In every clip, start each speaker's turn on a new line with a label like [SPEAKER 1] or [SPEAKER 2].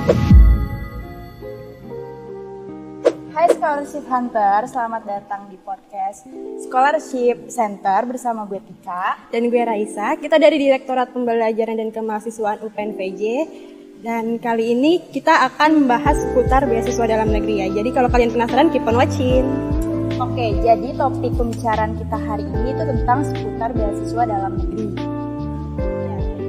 [SPEAKER 1] Hai Scholarship Hunter, selamat datang di podcast Scholarship Center bersama gue Tika
[SPEAKER 2] dan gue Raisa. Kita dari Direktorat Pembelajaran dan Kemahasiswaan UPN-VJ. Dan kali ini kita akan membahas seputar beasiswa dalam negeri ya. Jadi kalau kalian penasaran, keep on watching.
[SPEAKER 1] Oke, jadi topik pembicaraan kita hari ini itu tentang seputar beasiswa dalam negeri.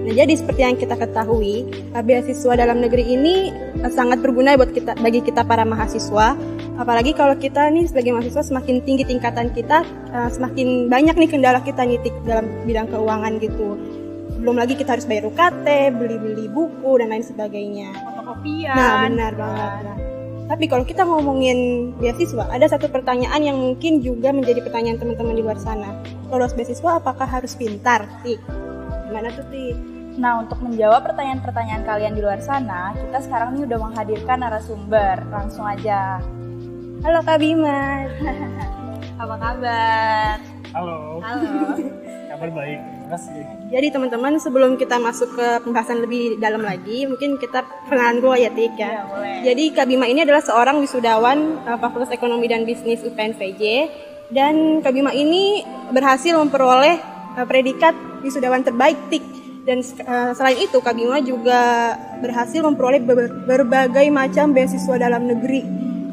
[SPEAKER 2] Nah, jadi seperti yang kita ketahui, beasiswa dalam negeri ini sangat berguna bagi kita para mahasiswa. Apalagi kalau kita nih sebagai mahasiswa semakin tinggi tingkatan kita, semakin banyak nih kendala kita nih dalam bidang keuangan gitu. Belum lagi kita harus bayar UKT, beli-beli buku dan lain sebagainya.
[SPEAKER 1] Fotokopian.
[SPEAKER 2] Nah, benar banget. Nah, tapi kalau kita ngomongin beasiswa, ada satu pertanyaan yang mungkin juga menjadi pertanyaan teman-teman di luar sana. Lolos beasiswa apakah harus pintar, Tik? Gimana tuh, Tik?
[SPEAKER 1] Nah, untuk menjawab pertanyaan-pertanyaan kalian di luar sana, kita sekarang nih udah menghadirkan narasumber. Langsung aja.
[SPEAKER 2] Halo Kak Bima.
[SPEAKER 1] Apa kabar?
[SPEAKER 3] Halo.
[SPEAKER 1] Halo.
[SPEAKER 3] Kabar baik, terima kasih.
[SPEAKER 2] Jadi teman-teman, sebelum kita masuk ke pembahasan lebih dalam lagi, mungkin kita perkenalan gue ya, Tik ya.
[SPEAKER 1] Boleh.
[SPEAKER 2] Jadi Kak Bima ini adalah seorang wisudawan Fakultas Ekonomi dan Bisnis UPN-VJ. Dan Kak Bima ini berhasil memperoleh predikat wisudawan terbaik, Tik. Dan selain itu, Kak Bima juga berhasil memperoleh berbagai macam beasiswa dalam negeri.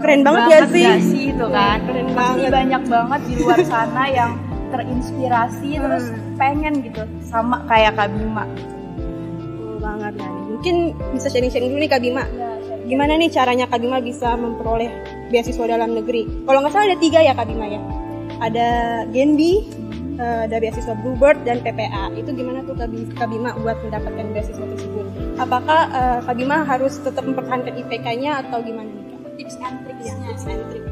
[SPEAKER 2] Keren banget ya sih?
[SPEAKER 1] Gak sih itu kan?
[SPEAKER 2] Keren
[SPEAKER 1] Pasti
[SPEAKER 2] banget.
[SPEAKER 1] banyak banget di luar sana yang terinspirasi terus pengen gitu sama kayak Kak Bima.
[SPEAKER 2] Betul banget nih. Mungkin bisa sharing-sharing dulu nih Kak Bima.
[SPEAKER 1] Ya,
[SPEAKER 2] Gimana nih caranya Kak Bima bisa memperoleh beasiswa dalam negeri? Kalau nggak salah ada 3 ya Kak Bima ya. Ada Genbi, ada beasiswa Bluebird dan PPA. Itu gimana tuh Kak Bima buat mendapatkan beasiswa tersebut? Apakah Kak Bima harus tetap mempertahankan IPK-nya atau gimana nih Kak?
[SPEAKER 1] tips and tricksnya.
[SPEAKER 2] Tips and trick.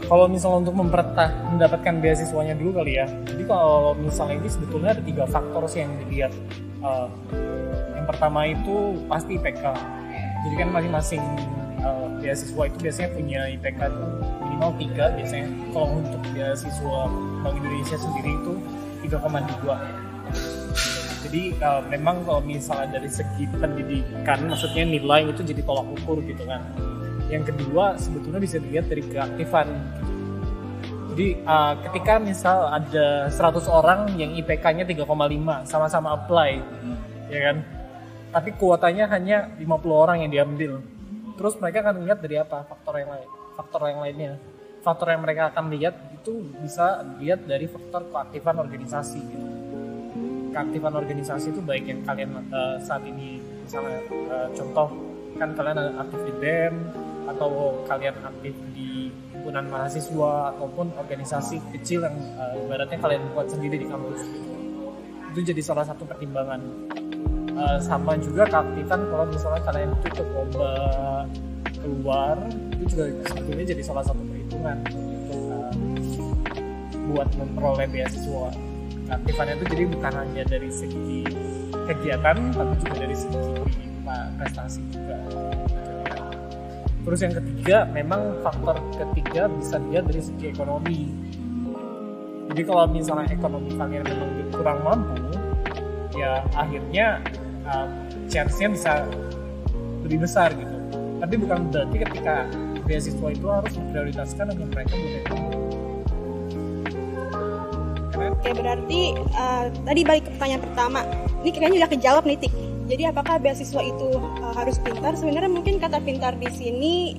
[SPEAKER 3] Kalau misalnya untuk mendapatkan beasiswanya dulu kali ya. Jadi kalau misalnya ini sebetulnya ada 3 faktor sih yang dilihat. Yang pertama itu pasti IPK. Jadi kan masing-masing beasiswa itu biasanya punya IPK itu minimal 3 biasanya. Kalau untuk beasiswa Bank Indonesia sendiri itu 3,2. Jadi memang kalau misalnya dari segi pendidikan, maksudnya nilai itu jadi tolak ukur gitu kan. Yang kedua sebetulnya bisa dilihat dari keaktifan. Jadi ketika misal ada 100 orang yang IPK-nya 3,5 sama-sama apply, ya kan? Tapi kuotanya hanya 50 orang yang diambil. Terus mereka akan lihat dari apa? Faktor yang lainnya. Faktor yang mereka akan lihat itu bisa dilihat dari faktor keaktifan organisasi gitu. Keaktifan organisasi itu baik yang kalian saat ini misalnya contoh kan kalian aktif di BEM atau kalian aktif di himpunan mahasiswa ataupun organisasi kecil yang ibaratnya kalian buat sendiri di kampus. Itu jadi salah satu pertimbangan. Sama juga keaktifan kalau misalnya kalian itu ikut lomba keluar, itu juga sebetulnya jadi salah satu perhitungan untuk buat memperoleh beasiswa. Keaktifannya itu jadi bukan hanya dari segi kegiatan tapi juga dari segi prestasi juga. Terus yang ketiga, memang faktor ketiga bisa dilihat dari segi ekonomi. Jadi kalau misalnya ekonomi kalian memang kurang mampu, ya akhirnya chance-nya bisa lebih besar gitu. Tapi bukan berarti ketika beasiswa itu harus diprioritaskan untuk mereka berekonomi.
[SPEAKER 2] Oke, berarti tadi balik ke pertanyaan pertama. Ini kayaknya udah kejawab nih, Tik. Jadi apakah beasiswa itu harus pintar? Sebenarnya mungkin kata pintar di sini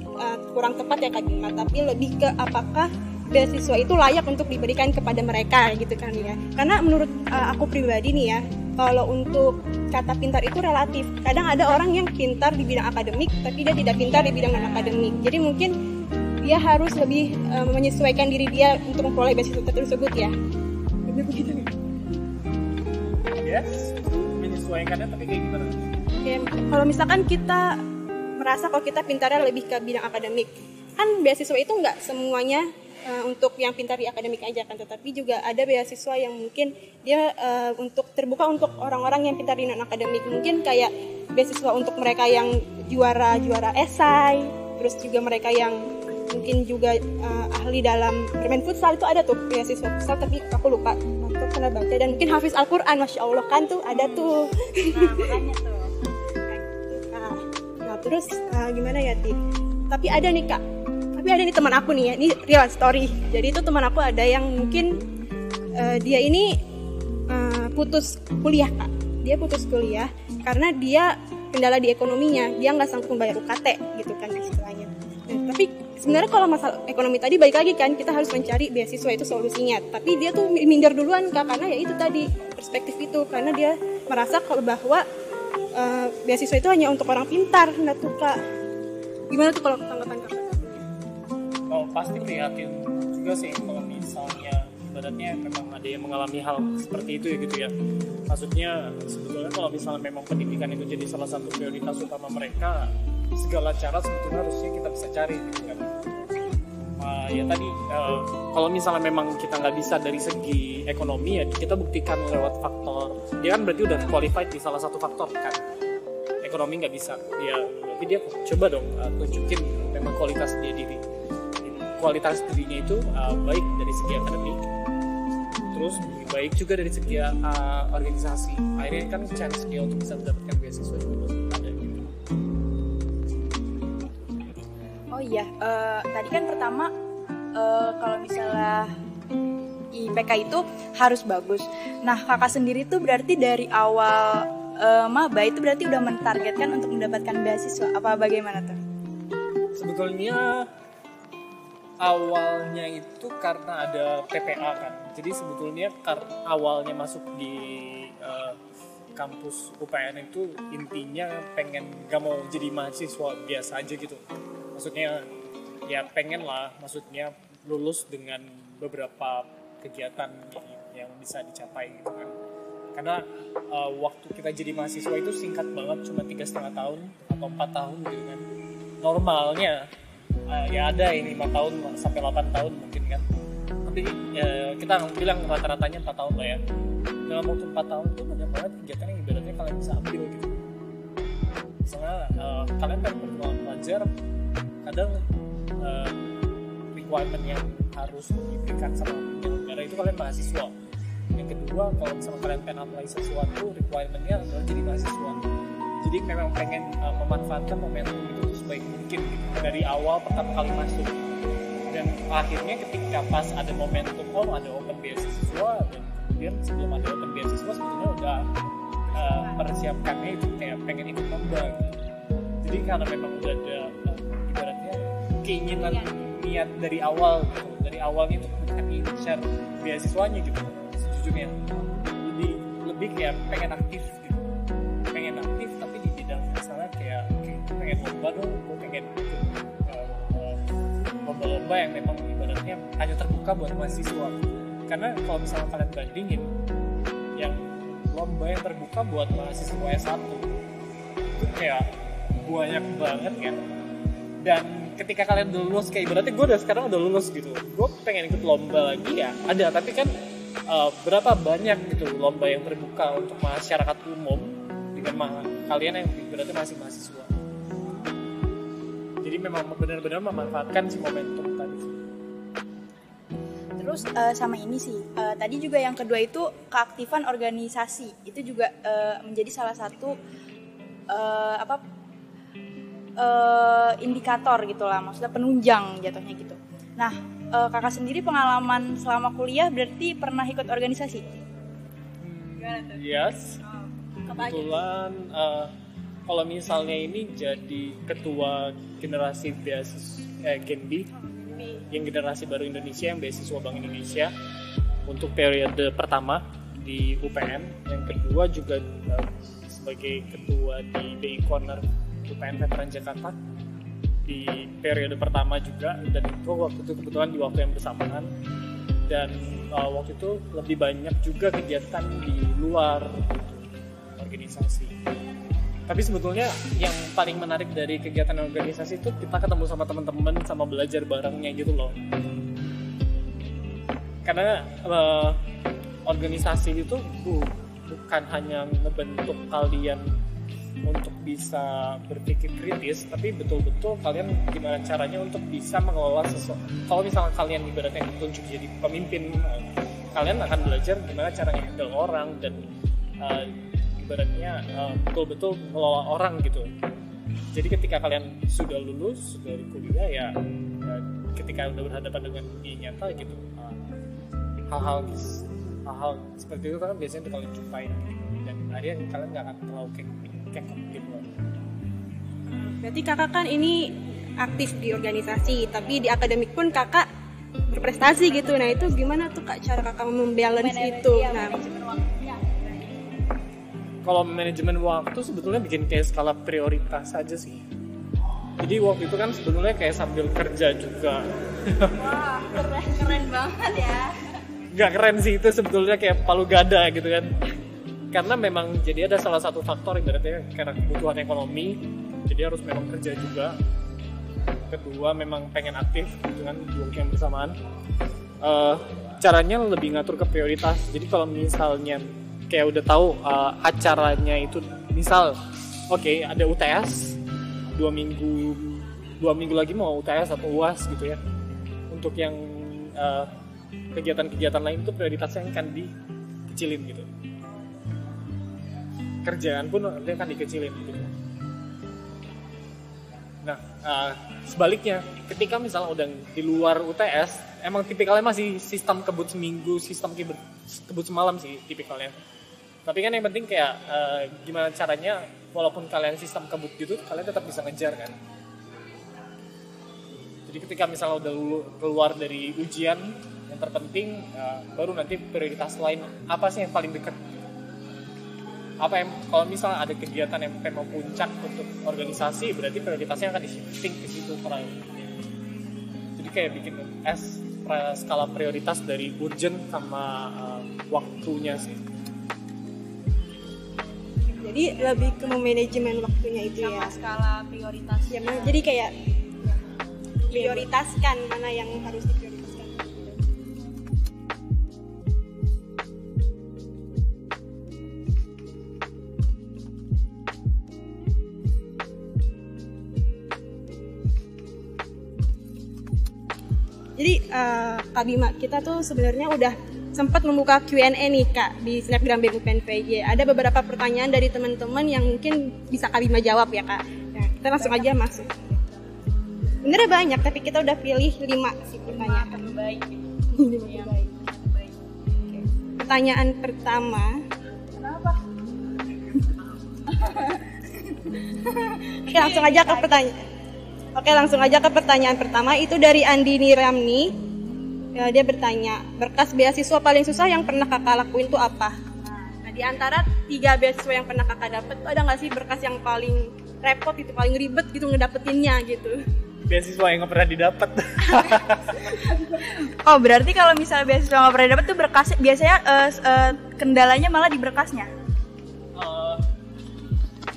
[SPEAKER 2] kurang tepat ya Kak Bima, tapi lebih ke apakah beasiswa itu layak untuk diberikan kepada mereka gitu kan ya. Karena menurut aku pribadi nih ya, kalau untuk kata pintar itu relatif. Kadang ada orang yang pintar di bidang akademik tapi dia tidak pintar di bidang non-akademik. Jadi mungkin dia harus lebih menyesuaikan diri dia untuk memperoleh beasiswa tersebut ya. Begitu nih.
[SPEAKER 3] Yes, menyesuaikannya tapi kayak gimana?
[SPEAKER 2] Oke, kalau misalkan kita merasa kalau kita pintarnya lebih ke bidang akademik, kan beasiswa itu nggak semuanya untuk yang pintar di akademik aja kan, tetapi juga ada beasiswa yang mungkin dia untuk terbuka untuk orang-orang yang pintar di non akademik, mungkin kayak beasiswa untuk mereka yang juara esai, terus juga mereka yang mungkin juga ahli dalam bermain futsal, itu ada tuh beasiswa futsal tapi aku lupa, aku pernah baca. Dan mungkin hafiz Al-Quran, Masya Allah kan tuh ada tuh.
[SPEAKER 1] Nah, makanya tuh.
[SPEAKER 2] Nah, Gimana ya Ti? Tapi ada nih Kak, teman aku nih ya, ini real story. Jadi itu teman aku ada yang mungkin dia ini putus kuliah Kak. Dia putus kuliah karena dia kendala di ekonominya, dia nggak sanggup membayar UKT gitu kan istilahnya. Nah, tapi sebenarnya kalau masalah ekonomi tadi baik lagi kan, kita harus mencari beasiswa itu solusinya. Tapi dia tuh minder duluan Kak, karena ya itu tadi perspektif itu, karena dia merasa kalau bahwa beasiswa itu hanya untuk orang pintar. Nah tuh Kak, gimana tuh kalau tanggapan Kakak?
[SPEAKER 3] Oh, pasti prihatin juga sih kalau misalnya ibaratnya memang ada yang mengalami hal seperti itu ya gitu ya. Maksudnya sebetulnya kalau misalnya memang pendidikan itu jadi salah satu prioritas utama mereka, segala cara sebetulnya harusnya kita bisa cari gitu kan. Ya tadi kalau misalnya memang kita nggak bisa dari segi ekonomi ya kita buktikan lewat faktor. Dia kan berarti udah qualified di salah satu faktor kan. Ekonomi nggak bisa, ya berarti dia coba dong tunjukin memang kualitas kualitas dirinya itu baik dari segi akademik, terus baik juga dari segi organisasi. Akhirnya kan chance dia untuk bisa mendapatkan beasiswa juga ada gitu.
[SPEAKER 1] Oh iya, tadi kan pertama kalau misalnya IPK itu harus bagus. Nah kakak sendiri tuh berarti dari awal maba itu berarti udah mentargetkan untuk mendapatkan beasiswa, apa bagaimana tuh?
[SPEAKER 3] Sebetulnya awalnya itu karena ada PPA kan. Jadi sebetulnya awalnya masuk di kampus UPN itu intinya gak mau jadi mahasiswa biasa aja gitu. Maksudnya ya pengen lah, maksudnya lulus dengan beberapa kegiatan yang bisa dicapai gitu kan. Karena waktu kita jadi mahasiswa itu singkat banget, cuma 3,5 tahun atau 4 tahun gitu kan. Normalnya ya ada ini 5 tahun sampai 8 tahun mungkin kan. Tapi kita bilang rata-ratanya 4 tahun lah ya. Dalam waktu 4 tahun itu banyak banget kegiatan yang ibaratnya kalian bisa ambil gitu. Misalnya kalian kan berkenalan pelajar, kadang requirement yang harus diberikan sama penyelenggara itu kalian mahasiswa. Yang kedua, kalau misalnya kalian pengen apply sesuatu, requirement-nya adalah jadi mahasiswa. Jadi memang pengen memanfaatkan momentum itu sebaik mungkin gitu, dari awal pertama kali masuk. Dan akhirnya ketika pas ada momentum, ada open beasiswa, dan kemudian sebelum ada open beasiswa sebetulnya udah persiapkannya itu kayak pengen ikut lomba gitu. Jadi karena memang udah ada ibaratnya keinginan niat dari awal gitu. Dari awalnya itu bukan share beasiswanya gitu sejujurnya. Lebih kayak pengen aktif gitu. Pengen aktif tapi di bidang misalnya kayak pengen lomba dong, gue pengen lomba-lomba yang memang ibaratnya hanya terbuka buat mahasiswa. Karena kalau misalnya kalian bandingin yang lomba yang terbuka buat mahasiswa S1 itu kayak banyak banget kan. Dan ketika kalian udah lulus, kayak ibaratnya gue sekarang udah lulus gitu, gue pengen ikut lomba lagi ya ada, tapi kan berapa banyak gitu lomba yang terbuka untuk masyarakat umum dengan kalian yang ibaratnya masih mahasiswa. Jadi memang benar-benar memanfaatkan si momentum tadi.
[SPEAKER 1] Terus sama ini sih, tadi juga yang kedua itu keaktifan organisasi, itu juga menjadi salah satu indikator gitulah, maksudnya penunjang jatuhnya gitu. Nah, kakak sendiri pengalaman selama kuliah berarti pernah ikut organisasi?
[SPEAKER 3] Yes. Kebetulan kalau misalnya ini jadi ketua generasi beasiswa Genbi, yang generasi baru Indonesia yang beasiswa Bank Indonesia untuk periode pertama di UPN, yang kedua juga sebagai ketua di BI Corner UPN Veteran Jakarta di periode pertama juga, dan itu waktu itu kebetulan di waktu yang bersamaan. Dan waktu itu lebih banyak juga kegiatan di luar organisasi. Tapi sebetulnya yang paling menarik dari kegiatan organisasi itu kita ketemu sama teman-teman, sama belajar barengnya gitu loh. Karena organisasi itu bukan hanya ngebentuk kalian untuk bisa berpikir kritis, tapi betul-betul kalian gimana caranya untuk bisa mengelola sesuatu. Kalau misalnya kalian ibaratnya ditunjuk jadi pemimpin, kalian akan belajar gimana caranya handle orang dan ibaratnya betul-betul mengelola orang gitu. Jadi ketika kalian sudah lulus dari kuliah ya ketika udah berhadapan dengan dunia nyata gitu, hal-hal seperti itu kan biasanya udah kalian jumpain gitu. Dan akhirnya kalian nggak akan terlalu kekeh gitu.
[SPEAKER 2] Berarti kakak kan ini aktif di organisasi, tapi di akademik pun kakak berprestasi gitu. Nah itu gimana tuh kak cara kakak membalance itu? Nah,
[SPEAKER 3] kalau manajemen waktu sebetulnya bikin kayak skala prioritas aja sih. Jadi waktu itu kan sebetulnya kayak sambil kerja juga.
[SPEAKER 1] Wah, keren banget ya.
[SPEAKER 3] Nggak keren sih, itu sebetulnya kayak palu gada gitu kan. Karena memang jadi ada salah satu faktor ibaratnya karena kebutuhan ekonomi, jadi harus memang kerja juga. Kedua memang pengen aktif dengan dua yang bersamaan. Caranya lebih ngatur ke prioritas. Jadi kalau misalnya kayak udah tahu acaranya itu misal oke, ada UTS 2 minggu lagi mau UTS atau UAS gitu ya. Untuk yang kegiatan-kegiatan lain itu prioritasnya akan dikecilin gitu. Kerjaan pun nanti akan dikecilin gitu. Nah, sebaliknya ketika misalnya udah di luar UTS, emang tipikalnya masih sistem kebut seminggu, sistem kebut semalam sih tipikalnya. Tapi kan yang penting kayak gimana caranya walaupun kalian sistem kebut gitu, kalian tetap bisa ngejar kan. Jadi ketika misalnya udah keluar dari ujian, yang terpenting baru nanti prioritas lain apa sih yang paling dekat. Apa yang kalau misalnya ada kegiatan yang mau puncak untuk organisasi, berarti prioritasnya akan di-shifting ke situ Jadi kayak bikin skala prioritas dari urgent sama waktunya sih.
[SPEAKER 2] jadi lebih ke manajemen waktunya itu
[SPEAKER 1] Sama
[SPEAKER 2] ya.
[SPEAKER 1] skala prioritas.
[SPEAKER 2] Ya, jadi kayak prioritaskan mana yang harus diprioritaskan. Jadi Kak Bima, kita tuh sebenarnya udah sempat membuka Q&A nih Kak di Snapgram BEM UPN-PJ. Ada beberapa pertanyaan dari teman-teman yang mungkin bisa Kak Bima jawab ya Kak. Nah, kita langsung aja masuk. Sebenarnya banyak, tapi kita udah pilih 5 sih pertanyaan.
[SPEAKER 1] Terbaik.
[SPEAKER 2] Lima terbaik. Oke. Pertanyaan pertama.
[SPEAKER 1] Kenapa?
[SPEAKER 2] Oke, langsung aja ke pertanyaan pertama. Itu dari Andini Ramni. Ya, dia bertanya, berkas beasiswa paling susah yang pernah kakak lakuin tuh apa? Nah, di antara 3 beasiswa yang pernah kakak dapet, tuh ada nggak sih berkas yang paling repot itu, paling ribet gitu ngedapetinnya gitu?
[SPEAKER 3] Beasiswa yang nggak pernah didapat.
[SPEAKER 1] Oh, berarti kalau misalnya beasiswa nggak pernah dapat tuh berkasnya biasanya kendalanya malah di berkasnya.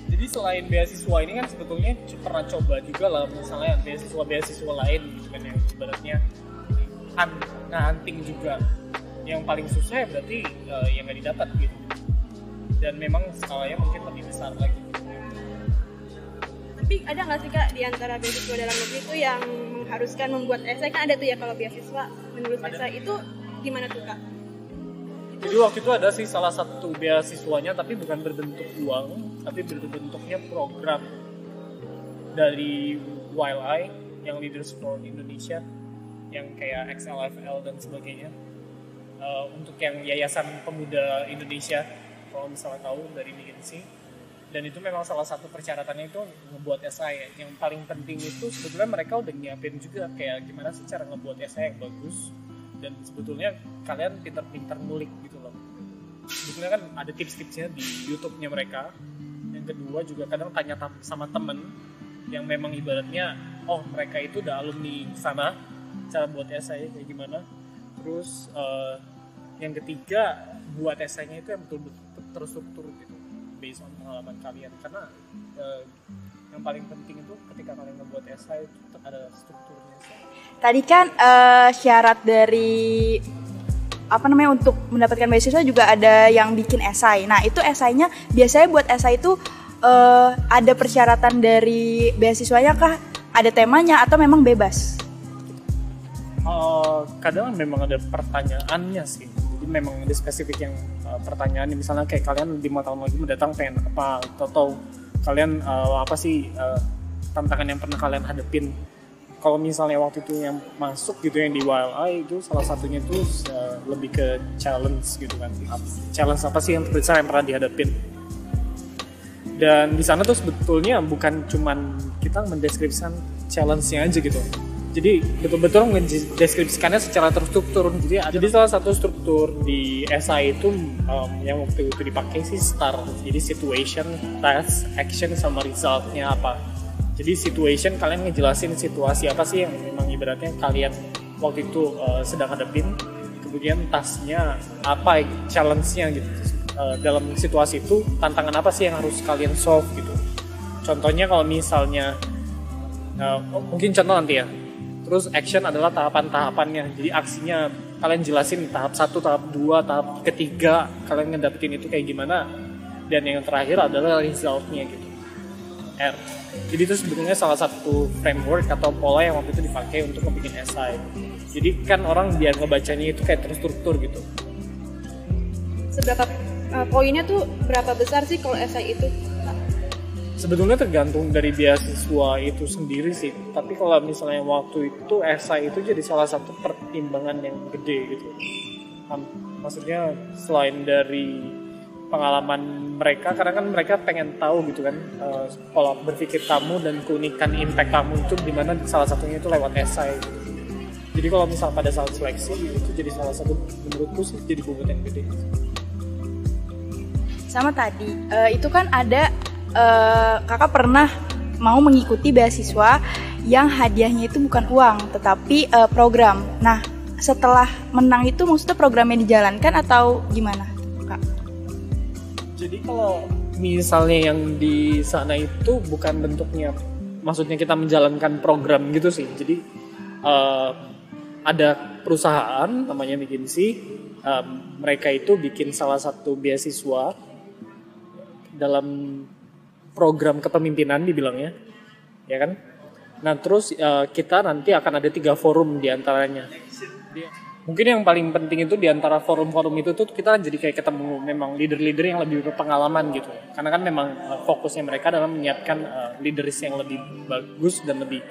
[SPEAKER 3] Jadi selain beasiswa ini kan sebetulnya pernah coba juga lah misalnya beasiswa lain gitu kan yang ibaratnya hunting juga. Yang paling susah ya berarti yang nggak didapat gitu. Dan memang skalanya mungkin lebih besar lagi.
[SPEAKER 2] Tapi ada nggak sih Kak di antara beasiswa dalam negeri itu yang mengharuskan membuat esai? Kan ada tuh ya kalau beasiswa menulis esai itu gimana tuh Kak?
[SPEAKER 3] Jadi waktu itu ada sih salah satu beasiswanya tapi bukan berbentuk uang, tapi berbentuknya program dari YLI yang Leaders for Indonesia yang kayak XLFL dan sebagainya. Untuk yang Yayasan Pemuda Indonesia kalau misalnya tahu dari McKinsey. Dan itu memang salah satu persyaratannya itu ngebuat esai. Yang paling penting itu sebetulnya mereka udah nyiapin juga kayak gimana sih cara ngebuat esai yang bagus. Dan sebetulnya kalian pintar-pintar ngulik gitu loh. Sebetulnya kan ada tips-tipsnya di YouTube-nya mereka. Yang kedua juga kadang tanya sama temen yang memang ibaratnya mereka itu udah alumni sana, cara buat esai kayak gimana. Terus yang ketiga buat esainya itu yang betul-betul terstruktur gitu based on pengalaman kalian. Karena yang paling penting itu ketika kalian ngebuat esai itu ada strukturnya.
[SPEAKER 1] Tadi kan syarat dari untuk mendapatkan beasiswa juga ada yang bikin esai. Nah, itu esainya biasanya buat esai itu ada persyaratan dari beasiswanya kah? Ada temanya atau memang bebas?
[SPEAKER 3] Kadang memang ada pertanyaannya sih. Jadi memang ada spesifik yang pertanyaan misalnya kayak kalian 5 tahun lagi mendatang pengen apa atau kalian apa sih tantangan yang pernah kalian hadepin. Kalau misalnya waktu itu yang masuk gitu yang di YLI itu salah satunya itu lebih ke challenge gitu kan. Challenge apa sih yang terbesar yang pernah dihadapin? Dan di sana tuh sebetulnya bukan cuman kita mendeskripsikan challenge-nya aja gitu. Jadi betul-betul mendeskripsikannya secara terstruktur. Jadi salah satu struktur di SI itu yang waktu itu dipakai sih STAR. Jadi situation, task, action sama result-nya apa. Jadi situation kalian ngejelasin situasi apa sih yang memang ibaratnya kalian waktu itu sedang hadapin. Kemudian tasknya apa, challenge-nya gitu. Dalam situasi itu tantangan apa sih yang harus kalian solve gitu. Contohnya kalau misalnya mungkin contoh nanti ya. Terus action adalah tahapan-tahapannya. Jadi aksinya kalian jelasin tahap 1, tahap 2, tahap ketiga kalian ngedapetin itu kayak gimana. Dan yang terakhir adalah result-nya gitu. R. Jadi itu sebetulnya salah satu framework atau pola yang waktu itu dipakai untuk bikin esai. Jadi kan orang biar ngebacanya itu kayak terstruktur gitu.
[SPEAKER 2] Seberapa poinnya tuh berapa besar sih kalau esai itu?
[SPEAKER 3] Sebetulnya tergantung dari beasiswa itu sendiri sih. Tapi kalau misalnya waktu itu esai itu jadi salah satu pertimbangan yang gede gitu. Maksudnya selain dari pengalaman mereka, karena kan mereka pengen tahu gitu kan pola berpikir kamu dan keunikan impact kamu itu dimana, salah satunya itu lewat esai gitu. Jadi kalau misal pada saat seleksi itu jadi salah satu menurutku sih jadi bobot yang gede.
[SPEAKER 1] Sama tadi itu kan ada kakak pernah mau mengikuti beasiswa yang hadiahnya itu bukan uang tetapi program. Nah setelah menang itu maksudnya programnya dijalankan atau gimana kak?
[SPEAKER 3] Jadi kalau misalnya yang di sana itu bukan bentuknya, maksudnya kita menjalankan program gitu sih. Jadi ada perusahaan namanya McKinsey, mereka itu bikin salah satu beasiswa dalam program kepemimpinan dibilangnya, ya kan? Nah terus kita nanti akan ada 3 forum diantaranya. Mungkin yang paling penting itu di antara forum-forum itu tuh kita jadi kayak ketemu memang leader-leader yang lebih berpengalaman gitu. Karena kan memang fokusnya mereka adalah menyiapkan leaders yang lebih bagus dan lebih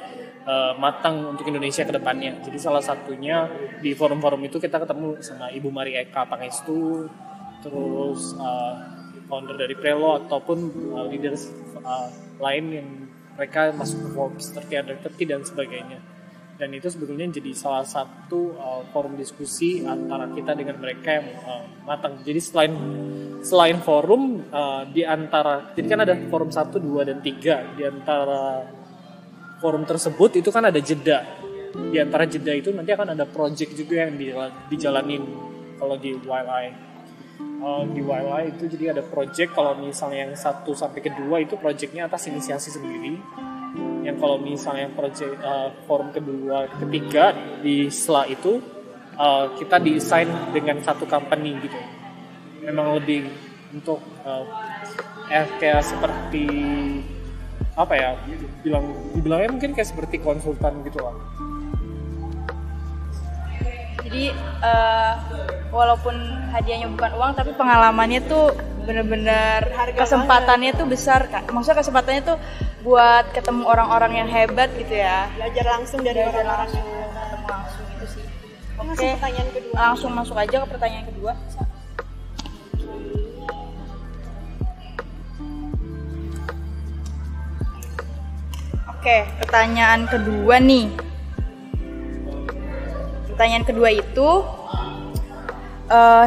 [SPEAKER 3] matang untuk Indonesia ke depannya. Jadi salah satunya di forum-forum itu kita ketemu sama Ibu Mari Eka Pangestu, terus founder dari Prelo ataupun leaders lain yang mereka masuk ke Forbes 30 dan sebagainya. Dan itu sebetulnya jadi salah satu forum diskusi antara kita dengan mereka yang matang. Jadi selain forum di antara, jadi kan ada forum 1, 2, dan 3. Di antara forum tersebut itu kan ada jeda. Di antara jeda itu nanti akan ada project juga yang dijalanin kalau di YLI. Di YLI itu jadi ada project, kalau misalnya yang 1 sampai ke 2 itu projectnya atas inisiasi sendiri. Yang kalau misalnya project forum kedua, ketiga di SLA itu kita di-assign dengan satu company gitu. Memang lebih untuk kayak seperti apa ya, dibilangnya mungkin kayak seperti konsultan gitu lah.
[SPEAKER 1] Jadi walaupun hadiahnya bukan uang tapi pengalamannya tuh bener-bener kesempatannya tuh besar kak. Maksudnya kesempatannya tuh buat ketemu orang-orang yang hebat gitu ya.
[SPEAKER 2] Belajar langsung dari orang-orang yang
[SPEAKER 1] ketemu langsung itu sih.
[SPEAKER 2] Oke. Pertanyaan kedua.
[SPEAKER 1] Langsung masuk aja ke pertanyaan kedua. Oke, pertanyaan kedua nih. Pertanyaan kedua itu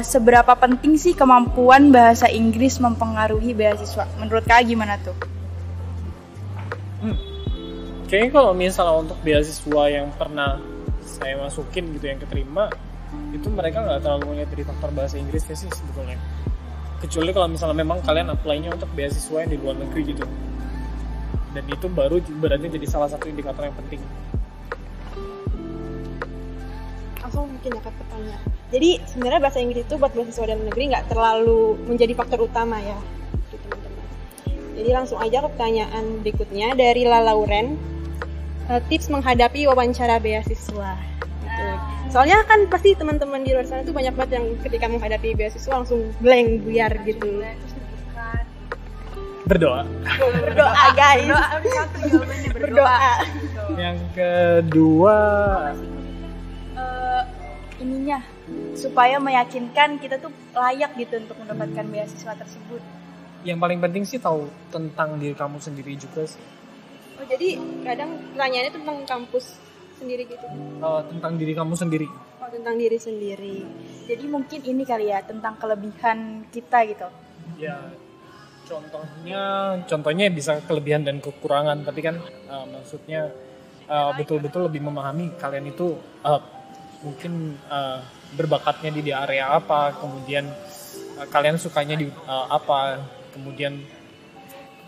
[SPEAKER 1] seberapa penting sih kemampuan bahasa Inggris mempengaruhi beasiswa? Menurut kak gimana tuh?
[SPEAKER 3] Kayaknya kalau misalnya untuk beasiswa yang pernah saya masukin gitu yang keterima, itu mereka nggak terlalu melihat dari faktor bahasa Inggrisnya sih sebetulnya. Kecuali kalau misalnya memang kalian apply-nya untuk beasiswa yang di luar negeri gitu. Dan itu baru berarti jadi salah satu indikator yang penting.
[SPEAKER 2] Langsung mungkin akan pertanyaan. Jadi sebenarnya bahasa Inggris itu buat beasiswa dalam negeri nggak terlalu menjadi faktor utama ya, teman-teman. Jadi langsung aja ke pertanyaan berikutnya dari Lauren. Tips menghadapi wawancara beasiswa. Gitu. Soalnya kan pasti teman-teman di luar sana tuh banyak banget yang ketika menghadapi beasiswa langsung blank, buyar gitu.
[SPEAKER 3] Berdoa.
[SPEAKER 2] Berdoa guys. Berdoa.
[SPEAKER 3] Yang kedua,
[SPEAKER 1] Ininya supaya meyakinkan kita tuh layak gitu untuk mendapatkan beasiswa tersebut.
[SPEAKER 3] yang paling penting sih tahu tentang diri kamu sendiri juga sih.
[SPEAKER 2] Oh, jadi kadang pertanyaannya tentang kampus sendiri gitu.
[SPEAKER 3] Tentang diri kamu sendiri.
[SPEAKER 2] Oh, tentang diri sendiri.
[SPEAKER 1] Jadi mungkin ini kali ya tentang kelebihan kita gitu.
[SPEAKER 3] Ya, contohnya bisa kelebihan dan kekurangan, tapi kan maksudnya betul-betul lebih memahami kalian itu mungkin berbakatnya di area apa, kemudian kalian sukanya di apa, kemudian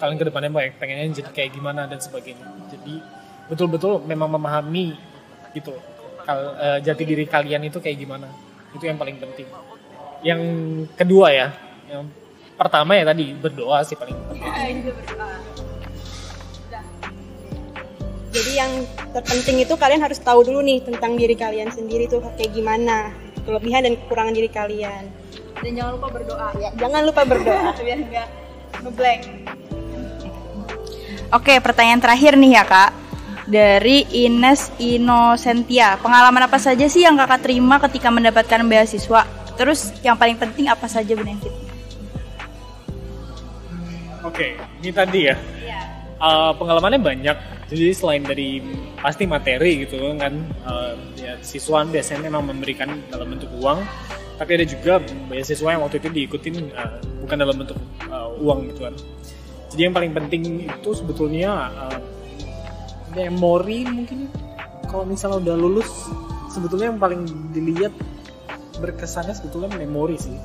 [SPEAKER 3] kalian kedepannya pengennya jadi kayak gimana dan sebagainya. Jadi betul-betul memang memahami gitu jati diri kalian itu kayak gimana, itu yang paling penting. Yang kedua ya, yang pertama ya tadi berdoa sih paling penting.
[SPEAKER 2] Jadi yang terpenting itu kalian harus tahu dulu nih tentang diri kalian sendiri tuh kayak gimana, kelebihan dan kekurangan diri kalian.
[SPEAKER 1] Dan jangan lupa berdoa.
[SPEAKER 2] Ya, jangan lupa berdoa.
[SPEAKER 1] Biar nggak ngeblank. Oke, pertanyaan terakhir nih ya kak, dari Ines Inosentia. Pengalaman apa saja sih yang kakak terima ketika mendapatkan beasiswa? Terus yang paling penting apa saja benefit?
[SPEAKER 3] Oke, ini tadi ya. Pengalamannya banyak. Jadi selain dari pasti materi gitu kan, ya siswaan biasanya memang memberikan dalam bentuk uang, tapi ada juga beasiswa yang waktu itu diikutin bukan dalam bentuk uang gitu kan. Jadi yang paling penting itu sebetulnya memori mungkin. Kalau misalnya udah lulus, sebetulnya yang paling dilihat berkesannya sebetulnya memori sih.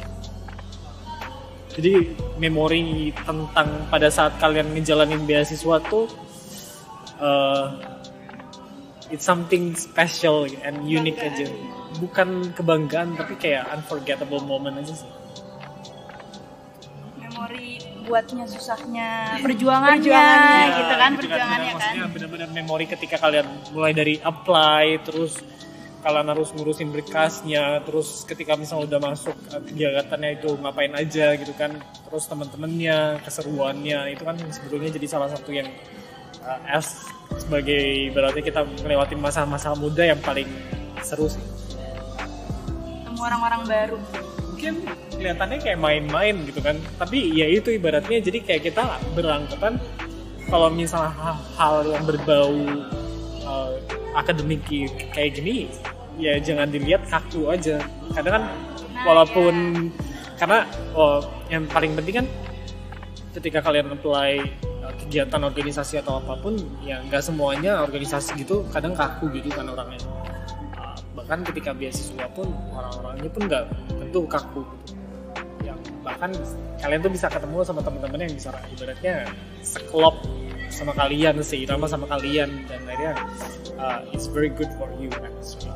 [SPEAKER 3] Jadi memori tentang pada saat kalian ngejalanin beasiswa tuh it's something special and unique aja. Bukan kebanggaan tapi kayak unforgettable moment aja sih.
[SPEAKER 1] Memori buatnya susahnya perjuangannya gitu kan, perjuangannya kan.
[SPEAKER 3] Maksudnya benar-benar memori ketika kalian mulai dari apply, terus kalian harus ngurusin berkasnya, terus ketika misalnya udah masuk kegiatannya itu ngapain aja gitu kan, terus teman-temannya, keseruannya itu kan sebetulnya jadi salah satu yang sebagai berarti kita melewati masa-masa muda yang paling seru sih.
[SPEAKER 1] Ketemu orang-orang baru.
[SPEAKER 3] Mungkin kelihatannya kayak main-main gitu kan, tapi ya itu ibaratnya jadi kayak kita beranggapan kalau misalnya hal yang berbau akademik kayak gini ya jangan dilihat kaku aja. Kadang kan walaupun karena yang paling penting kan ketika kalian apply kegiatan organisasi atau apapun ya nggak semuanya organisasi gitu kadang kaku gitu kan orangnya. Bahkan ketika beasiswa pun orang-orangnya pun nggak tentu kaku gitu. Yang bahkan kalian tuh bisa ketemu sama teman-teman yang bisa ibaratnya seklop sama kalian, seirama sama kalian, dan akhirnya it's very good for you actually.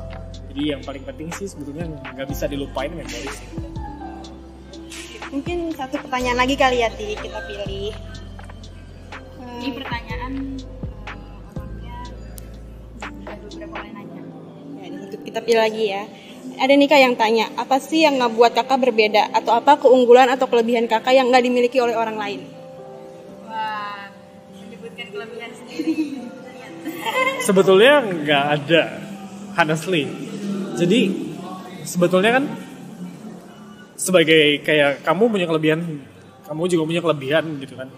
[SPEAKER 3] Jadi yang paling penting sih sebetulnya nggak bisa dilupain memori sih.
[SPEAKER 2] Mungkin satu pertanyaan lagi kali ya Ti, kita pilih.
[SPEAKER 1] Ini pertanyaan orangnya ada beberapa orang nanya.
[SPEAKER 2] Ya, kita pilih lagi ya. Ada nih kak yang tanya, apa sih yang ngebuat kakak berbeda atau apa keunggulan atau kelebihan kakak yang nggak dimiliki oleh orang lain?
[SPEAKER 1] Wah, menyebutkan kelebihan sendiri.
[SPEAKER 3] Sebetulnya nggak ada, honestly. Jadi sebetulnya kan sebagai kayak kamu punya kelebihan, kamu juga punya kelebihan gitu kan.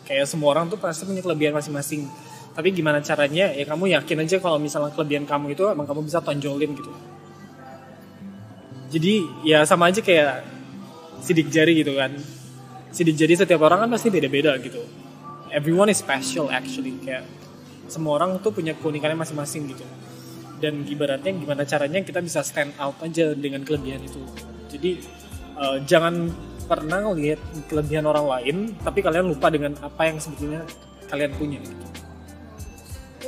[SPEAKER 3] Kayak semua orang tuh pasti punya kelebihan masing-masing. Tapi gimana caranya? Ya kamu yakin aja kalau misalnya kelebihan kamu itu emang kamu bisa tonjolin gitu. Jadi ya sama aja kayak sidik jari gitu kan. Sidik jari setiap orang kan pasti beda-beda gitu. Everyone is special actually. Kayak semua orang tuh punya keunikannya masing-masing gitu. Dan ibaratnya gimana caranya kita bisa stand out aja dengan kelebihan itu. Jadi jangan pernah ngelihat kelebihan orang lain, tapi kalian lupa dengan apa yang sebetulnya kalian punya. Gitu.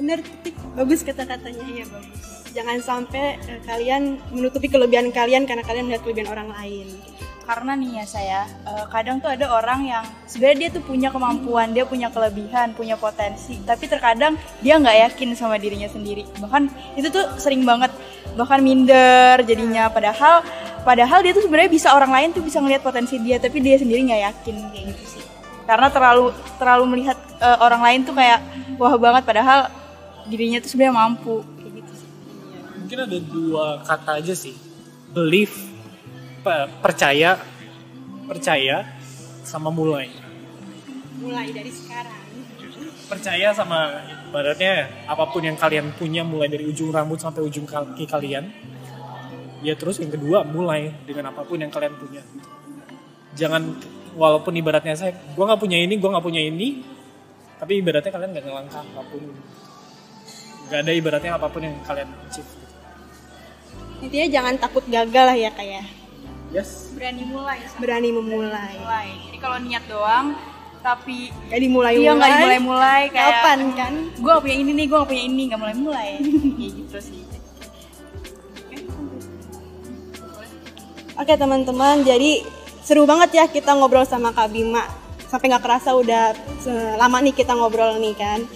[SPEAKER 2] Bener, Titik. Bagus kata-katanya. Iya, bagus. Jangan sampai kalian menutupi kelebihan kalian karena kalian melihat kelebihan orang lain.
[SPEAKER 1] Karena nih ya saya, kadang tuh ada orang yang sebenarnya dia tuh punya kemampuan, dia punya kelebihan, punya potensi, tapi terkadang dia nggak yakin sama dirinya sendiri. Bahkan itu tuh sering banget, bahkan minder jadinya. Padahal dia tuh sebenarnya bisa, orang lain tuh bisa ngelihat potensi dia, tapi dia sendiri nggak yakin kayak gitu sih. karena terlalu melihat orang lain tuh kayak wah banget, padahal dirinya tuh sebenarnya mampu kayak gitu sih.
[SPEAKER 3] Mungkin ada 2 kata aja sih, belief, percaya sama mulai
[SPEAKER 2] Dari sekarang.
[SPEAKER 3] Percaya sama ibaratnya apapun yang kalian punya, mulai dari ujung rambut sampai ujung kaki kalian ya. Terus yang kedua, mulai dengan apapun yang kalian punya. Jangan, walaupun ibaratnya gue nggak punya ini, tapi ibaratnya kalian nggak ngelangkah apapun, nggak ada ibaratnya apapun yang kalian achieve.
[SPEAKER 2] Intinya jangan takut gagal lah ya kayak.
[SPEAKER 3] Yes.
[SPEAKER 1] Berani mulai. Jadi kalau niat doang tapi
[SPEAKER 2] Gak dimulai.
[SPEAKER 1] nggak dimulai kayak
[SPEAKER 2] kapan kan?
[SPEAKER 1] gue gak punya ini nih, gue gak punya ini, gak mulai kayak gitu sih.
[SPEAKER 2] Oke teman-teman, jadi seru banget ya kita ngobrol sama Kak Bima. Sampai gak kerasa udah lama nih kita ngobrol nih kan.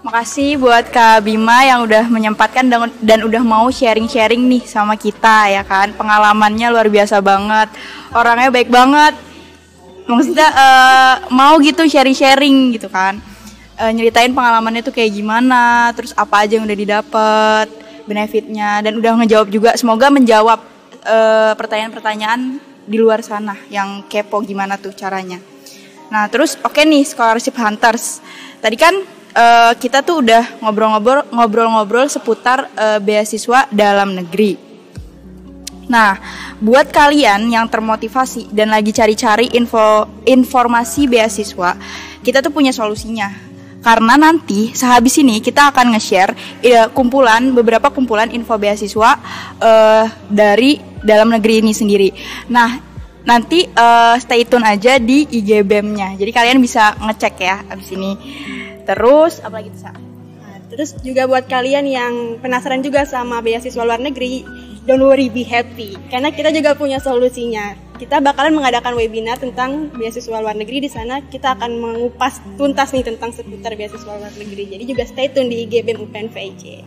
[SPEAKER 1] Makasih buat Kak Bima yang udah menyempatkan dan udah mau sharing-sharing nih sama kita ya kan. Pengalamannya luar biasa banget, orangnya baik banget. Maksudnya mau gitu sharing-sharing gitu kan, nyeritain pengalamannya tuh kayak gimana, terus apa aja yang udah didapat, benefitnya, dan udah ngejawab juga, semoga menjawab pertanyaan-pertanyaan di luar sana yang kepo gimana tuh caranya. Nah terus oke nih, Scholarship Hunters, tadi kan kita tuh udah ngobrol-ngobrol seputar beasiswa dalam negeri. Nah, buat kalian yang termotivasi dan lagi cari-cari informasi beasiswa, kita tuh punya solusinya. Karena nanti sehabis ini kita akan nge-share beberapa kumpulan info beasiswa dari dalam negeri ini sendiri. Nah, nanti stay tune aja di IG BEM-nya. Jadi kalian bisa ngecek ya abis ini. Terus apa lagi tuh, Sa?
[SPEAKER 2] Nah, terus juga buat kalian yang penasaran juga sama beasiswa luar negeri, don't worry, be happy. Karena kita juga punya solusinya. Kita bakalan mengadakan webinar tentang beasiswa luar negeri. Di sana kita akan mengupas tuntas nih tentang seputar beasiswa luar negeri. Jadi juga stay tune di IG BEM UPN VJ.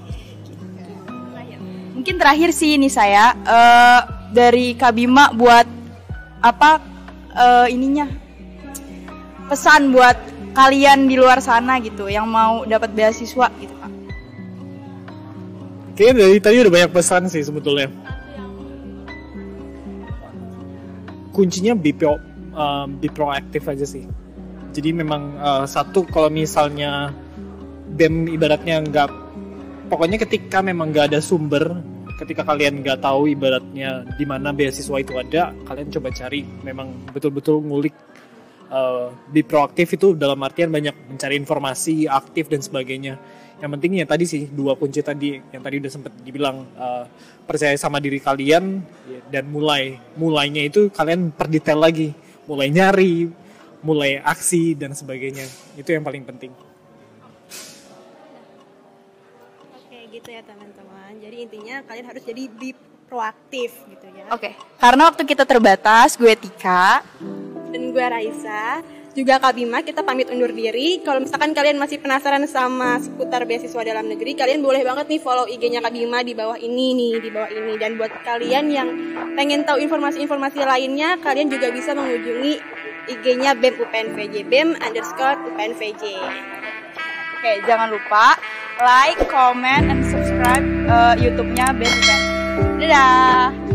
[SPEAKER 1] Mungkin terakhir sih ini saya dari Kak Bima buat pesan buat kalian di luar sana gitu yang mau dapat beasiswa gitu Kak.
[SPEAKER 3] Kayaknya dari tadi udah banyak pesan sih sebetulnya. Kuncinya be proaktif aja sih. Jadi memang satu, kalau misalnya BEM ibaratnya pokoknya ketika memang nggak ada sumber, ketika kalian nggak tahu ibaratnya di mana beasiswa itu ada, kalian coba cari, memang betul-betul ngulik. Be proaktif itu dalam artian banyak mencari informasi, aktif dan sebagainya. Yang pentingnya tadi sih 2 kunci tadi yang tadi udah sempat dibilang, percaya sama diri kalian dan mulainya itu kalian perdetail lagi, mulai nyari, mulai aksi dan sebagainya. Itu yang paling penting.
[SPEAKER 2] Oke gitu ya teman-teman. Jadi intinya kalian harus jadi be proaktif gitu ya.
[SPEAKER 1] Oke. Karena waktu kita terbatas, gue Tika
[SPEAKER 2] Dan gue Raisa, juga Kak Bima, kita pamit undur diri. Kalau misalkan kalian masih penasaran sama seputar beasiswa dalam negeri, kalian boleh banget nih follow IG-nya Kak Bima di bawah ini nih, di bawah ini. Dan buat kalian yang pengen tahu informasi-informasi lainnya, kalian juga bisa mengunjungi IG-nya BEM UPN VJ, BEM_UPN VJ.
[SPEAKER 1] Oke, jangan lupa like, comment, and subscribe YouTube-nya BEM UPN. Dadah!